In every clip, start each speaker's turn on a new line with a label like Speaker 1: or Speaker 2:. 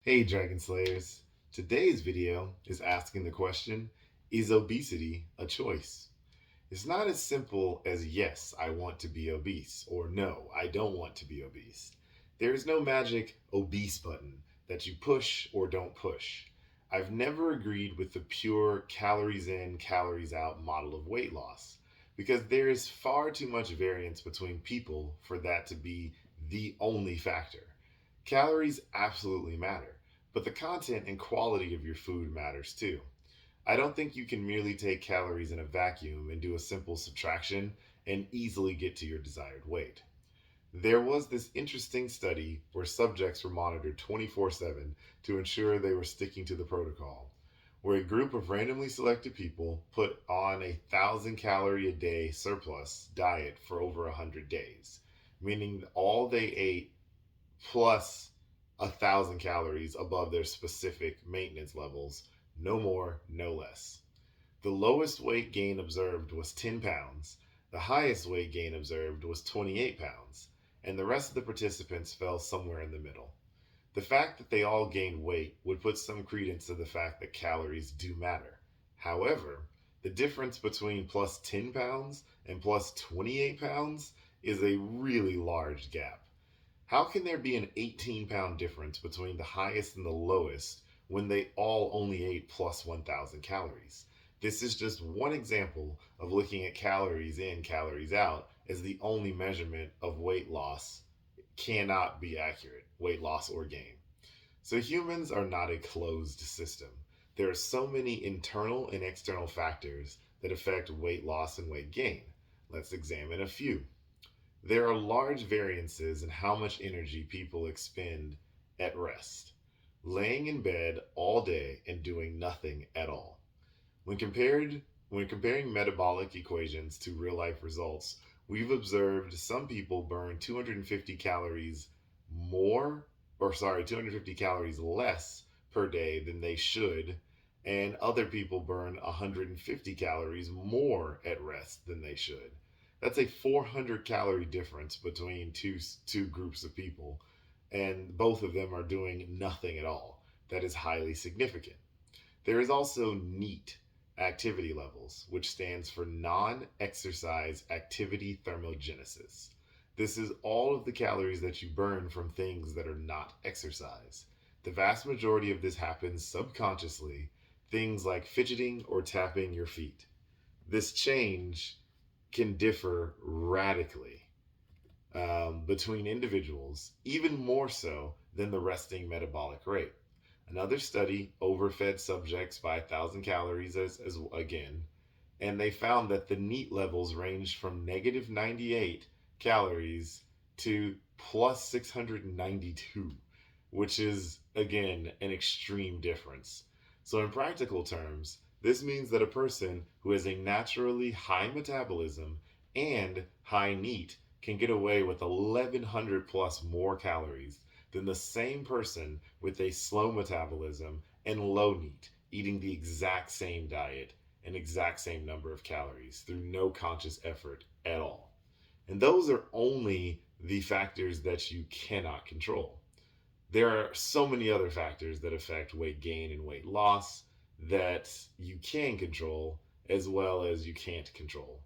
Speaker 1: Hey Dragon Slayers! Today's video is asking the question, is obesity a choice? It's not as simple as yes, I want to be obese, or no, I don't want to be obese. There is no magic obese button that you push or don't push. I've never agreed with the pure calories in, calories out model of weight loss because there is far too much variance between people for that to be the only factor. Calories absolutely matter, but the content and quality of your food matters too. I don't think you can merely take calories in a vacuum and do a simple subtraction and easily get to your desired weight. There was this interesting study where subjects were monitored 24/7 to ensure they were sticking to the protocol, where a group of randomly selected people put on a 1,000 calorie a day surplus diet for over 100 days, meaning all they ate plus 1,000 calories above their specific maintenance levels, no more, no less. The lowest weight gain observed was 10 pounds, the highest weight gain observed was 28 pounds, and the rest of the participants fell somewhere in the middle. The fact that they all gained weight would put some credence to the fact that calories do matter. However, the difference between plus 10 pounds and plus 28 pounds is a really large gap. How can there be an 18-pound difference between the highest and the lowest when they all only ate plus 1,000 calories? This is just one example of looking at calories in, calories out as the only measurement of weight loss cannot be accurate, weight loss or gain. So humans are not a closed system. There are so many internal and external factors that affect weight loss and weight gain. Let's examine a few. There are large variances in how much energy people expend at rest, laying in bed all day and doing nothing at all. When compared when comparing metabolic equations to real life results, we've observed some people burn 250 calories more, 250 calories less per day than they should, and other people burn 150 calories more at rest than they should. That's a 400 calorie difference between two groups of people, and both of them are doing nothing at all. That is highly significant. There is also NEAT, activity levels, which stands for non exercise activity thermogenesis. This is all of the calories that you burn from things that are not exercise. The vast majority of this happens subconsciously, things like fidgeting or tapping your feet. This change can differ radically between individuals, even more so than the resting metabolic rate. Another study overfed subjects by 1,000 calories as again, and they found that the NEAT levels ranged from negative 98 calories to plus 692, which is again an extreme difference. So, in practical terms, this means that a person who has a naturally high metabolism and high NEAT can get away with 1,100 plus more calories than the same person with a slow metabolism and low NEAT eating the exact same diet and exact same number of calories through no conscious effort at all. And those are only the factors that you cannot control. There are so many other factors that affect weight gain and weight loss that you can control as well as you can't control.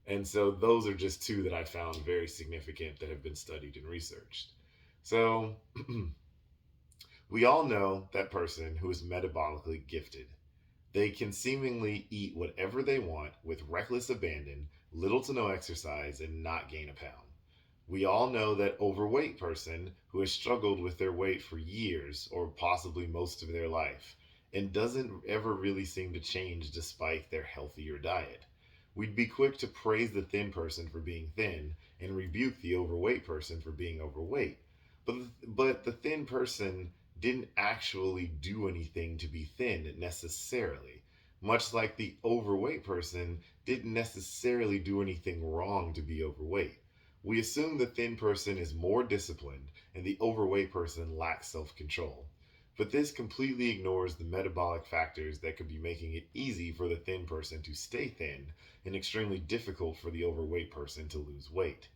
Speaker 1: And so those are just two that I found very significant that have been studied and researched. So we all know that person who is metabolically gifted. They can seemingly eat whatever they want with reckless abandon, little to no exercise, and not gain a pound. We all know that overweight person who has struggled with their weight for years or possibly most of their life and doesn't ever really seem to change despite their healthier diet. We'd be quick to praise the thin person for being thin and rebuke the overweight person for being overweight. But the thin person didn't actually do anything to be thin necessarily, much like the overweight person didn't necessarily do anything wrong to be overweight. We assume the thin person is more disciplined and the overweight person lacks self control. But this completely ignores the metabolic factors that could be making it easy for the thin person to stay thin and extremely difficult for the overweight person to lose weight.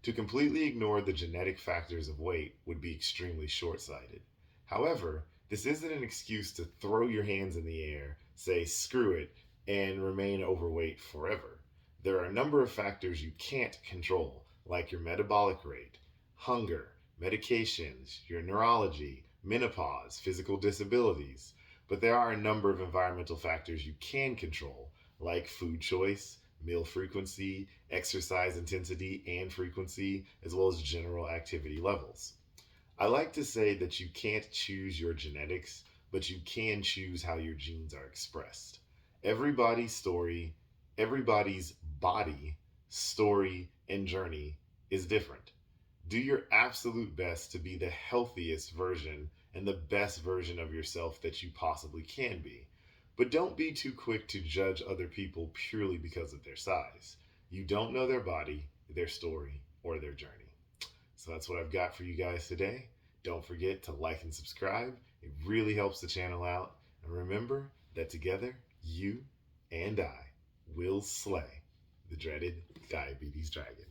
Speaker 1: To completely ignore the genetic factors of weight would be extremely short sighted. However, This isn't an excuse to throw your hands in the air, say screw it, and remain overweight forever. There are a number of factors you can't control, like your metabolic rate, hunger, medications, your neurology, menopause, physical disabilities. But there are a number of environmental factors you can control, like food choice, meal frequency, exercise intensity and frequency, as well as general activity levels. I like to say that you can't choose your genetics, but you can choose how your genes are expressed. Everybody's story, everybody's body, story, and journey is different. Do your absolute best to be the healthiest version and the best version of yourself that you possibly can be. But don't be too quick to judge other people purely because of their size. You don't know their body, their story, or their journey. So that's what I've got for you guys today. Don't forget to like and subscribe. It really helps the channel out. And remember that together, you and I will slay the dreaded diabetes dragon.